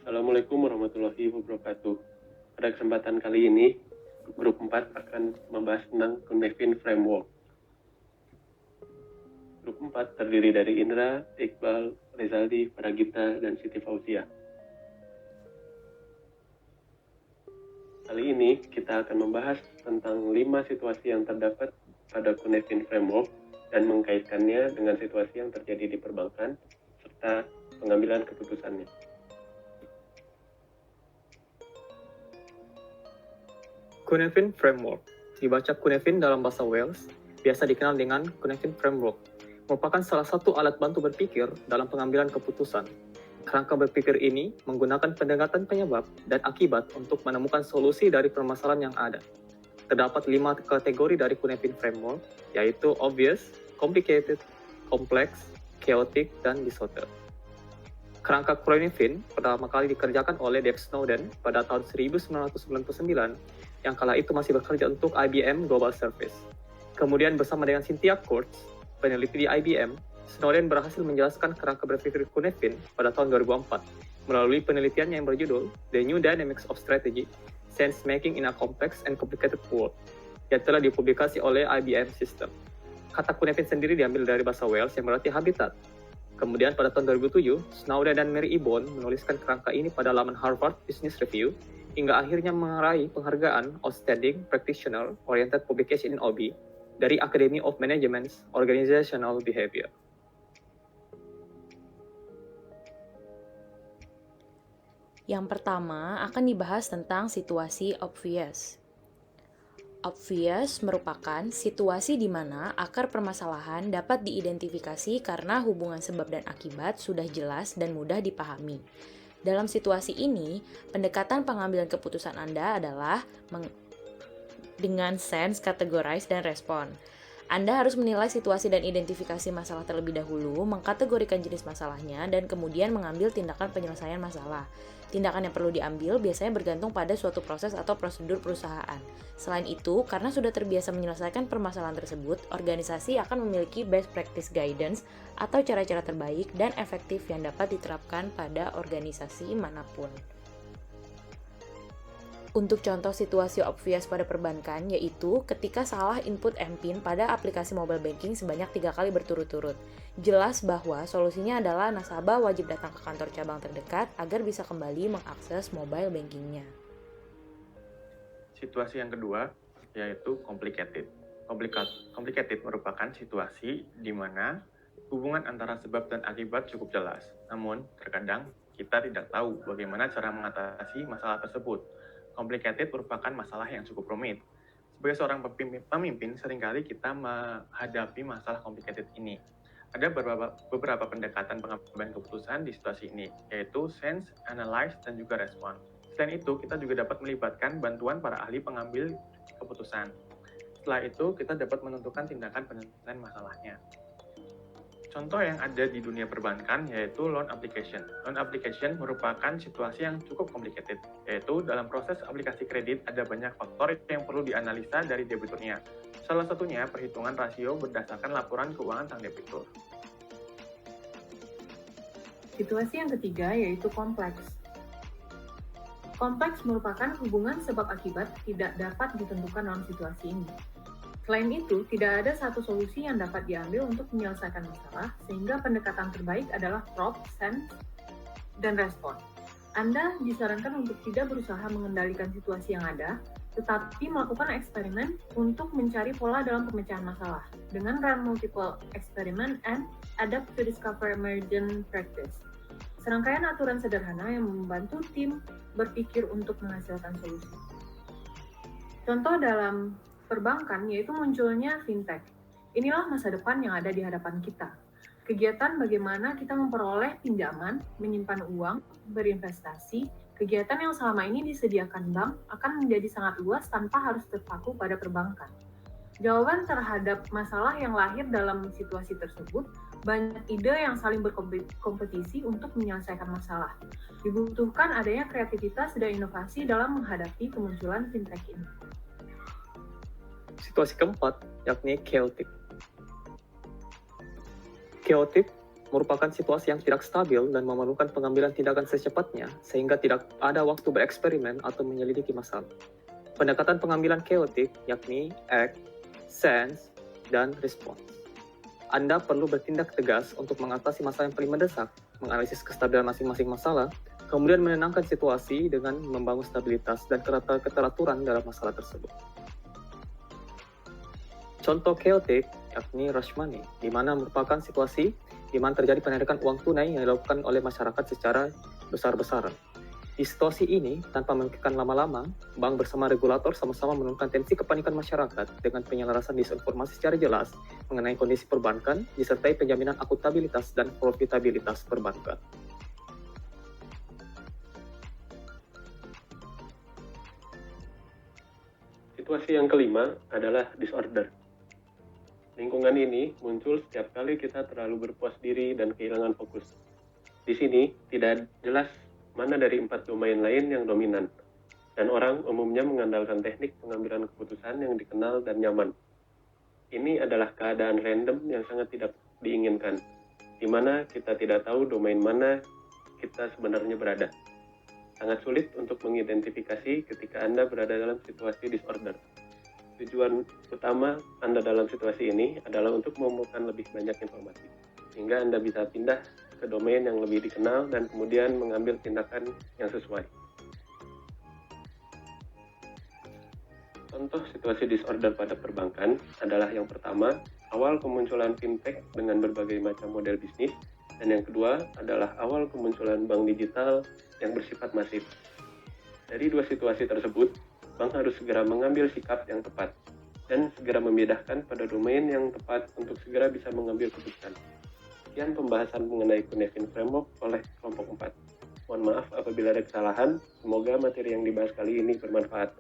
Assalamualaikum warahmatullahi wabarakatuh. Pada kesempatan kali ini, Grup 4 akan membahas tentang Cynefin Framework. Grup 4 terdiri dari Indra, Iqbal, Rezaldi, Paragita, dan Siti Fauzia. Kali ini kita akan membahas tentang 5 situasi yang terdapat pada Cynefin Framework dan mengkaitkannya dengan situasi yang terjadi di perbankan serta pengambilan keputusannya. Cynefin Framework, dibaca Cynefin dalam bahasa Wales, biasa dikenal dengan Cynefin Framework, merupakan salah satu alat bantu berpikir dalam pengambilan keputusan. Kerangka berpikir ini menggunakan pendekatan penyebab dan akibat untuk menemukan solusi dari permasalahan yang ada. Terdapat 5 kategori dari Cynefin Framework, yaitu obvious, complicated, complex, chaotic, dan disorder. Kerangka Cynefin pertama kali dikerjakan oleh Dave Snowden pada tahun 1999, yang kala itu masih bekerja untuk IBM Global Service. Kemudian bersama dengan Cynthia Kurtz, peneliti di IBM, Snowden berhasil menjelaskan kerangka berpikir Cynefin pada tahun 2004 melalui penelitiannya yang berjudul The New Dynamics of Strategy, Sense Making in a Complex and Complicated World, yang telah dipublikasi oleh IBM System. Kata Cynefin sendiri diambil dari bahasa Wales yang berarti habitat. Kemudian pada tahun 2007, Snowden dan Mary Ebon menuliskan kerangka ini pada laman Harvard Business Review hingga akhirnya meraih penghargaan Outstanding Practitioner Oriented Publication in OB dari Academy of Management's Organizational Behavior. Yang pertama akan dibahas tentang situasi obvious. Obvious merupakan situasi di mana akar permasalahan dapat diidentifikasi karena hubungan sebab dan akibat sudah jelas dan mudah dipahami. Dalam situasi ini, pendekatan pengambilan keputusan Anda adalah dengan sense, categorize, dan respon. Anda harus menilai situasi dan identifikasi masalah terlebih dahulu, mengkategorikan jenis masalahnya, dan kemudian mengambil tindakan penyelesaian masalah. Tindakan yang perlu diambil biasanya bergantung pada suatu proses atau prosedur perusahaan. Selain itu, karena sudah terbiasa menyelesaikan permasalahan tersebut, organisasi akan memiliki best practice guidance atau cara-cara terbaik dan efektif yang dapat diterapkan pada organisasi manapun. Untuk contoh situasi obvious pada perbankan, yaitu ketika salah input MPIN pada aplikasi mobile banking sebanyak 3 kali berturut-turut. Jelas bahwa solusinya adalah nasabah wajib datang ke kantor cabang terdekat agar bisa kembali mengakses mobile bankingnya. Situasi yang kedua, yaitu complicated. Complicated merupakan situasi di mana hubungan antara sebab dan akibat cukup jelas. Namun, terkadang kita tidak tahu bagaimana cara mengatasi masalah tersebut. Complicated merupakan masalah yang cukup rumit. Sebagai seorang pemimpin, seringkali kita menghadapi masalah complicated ini. Ada beberapa pendekatan pengambilan keputusan di situasi ini, yaitu sense, analyze, dan juga respon. Selain itu, kita juga dapat melibatkan bantuan para ahli pengambil keputusan. Setelah itu, kita dapat menentukan tindakan penyelesaian masalahnya. Contoh yang ada di dunia perbankan yaitu loan application. Loan application merupakan situasi yang cukup complicated, yaitu dalam proses aplikasi kredit ada banyak faktor yang perlu dianalisa dari debiturnya. Salah satunya perhitungan rasio berdasarkan laporan keuangan sang debitur. Situasi yang ketiga yaitu kompleks. Kompleks merupakan hubungan sebab akibat tidak dapat ditentukan dalam situasi ini. Selain itu, tidak ada satu solusi yang dapat diambil untuk menyelesaikan masalah, sehingga pendekatan terbaik adalah prop, sense, dan respon. Anda disarankan untuk tidak berusaha mengendalikan situasi yang ada, tetapi melakukan eksperimen untuk mencari pola dalam pemecahan masalah, dengan run multiple experiment and adapt to discover emergent practice. Serangkaian aturan sederhana yang membantu tim berpikir untuk menghasilkan solusi. Contoh dalam perbankan yaitu munculnya fintech. Inilah masa depan yang ada di hadapan kita. Kegiatan bagaimana kita memperoleh pinjaman, menyimpan uang, berinvestasi, kegiatan yang selama ini disediakan bank akan menjadi sangat luas tanpa harus terpaku pada perbankan. Jawaban terhadap masalah yang lahir dalam situasi tersebut, banyak ide yang saling berkompetisi untuk menyelesaikan masalah. Dibutuhkan adanya kreativitas dan inovasi dalam menghadapi kemunculan fintech ini. Situasi keempat, yakni chaotic. Chaotic merupakan situasi yang tidak stabil dan memerlukan pengambilan tindakan secepatnya sehingga tidak ada waktu bereksperimen atau menyelidiki masalah. Pendekatan pengambilan chaotic yakni act, sense, dan response. Anda perlu bertindak tegas untuk mengatasi masalah yang paling mendesak, menganalisis kestabilan masing-masing masalah, kemudian menenangkan situasi dengan membangun stabilitas dan keteraturan dalam masalah tersebut. Contoh chaotic yakni rush money, di mana merupakan situasi di mana terjadi penarikan uang tunai yang dilakukan oleh masyarakat secara besar-besaran. Di situasi ini, tanpa memikirkan lama-lama, bank bersama regulator sama-sama menurunkan tensi kepanikan masyarakat dengan penyelarasan disinformasi secara jelas mengenai kondisi perbankan, disertai penjaminan akuntabilitas dan profitabilitas perbankan. Situasi yang kelima adalah disorder. Lingkungan ini muncul setiap kali kita terlalu berpuas diri dan kehilangan fokus. Di sini tidak jelas mana dari 4 domain lain yang dominan, dan orang umumnya mengandalkan teknik pengambilan keputusan yang dikenal dan nyaman. Ini adalah keadaan random yang sangat tidak diinginkan, di mana kita tidak tahu domain mana kita sebenarnya berada. Sangat sulit untuk mengidentifikasi ketika Anda berada dalam situasi disorder. Tujuan utama Anda dalam situasi ini adalah untuk mengumpulkan lebih banyak informasi, sehingga Anda bisa pindah ke domain yang lebih dikenal dan kemudian mengambil tindakan yang sesuai. Contoh situasi disorder pada perbankan adalah yang pertama, awal kemunculan fintech dengan berbagai macam model bisnis, dan yang kedua adalah awal kemunculan bank digital yang bersifat masif. Dari dua situasi tersebut, bank harus segera mengambil sikap yang tepat dan segera membedakan pada domain yang tepat untuk segera bisa mengambil keputusan. Sekian pembahasan mengenai Cynefin Framework oleh kelompok 4. Mohon maaf apabila ada kesalahan, semoga materi yang dibahas kali ini bermanfaat.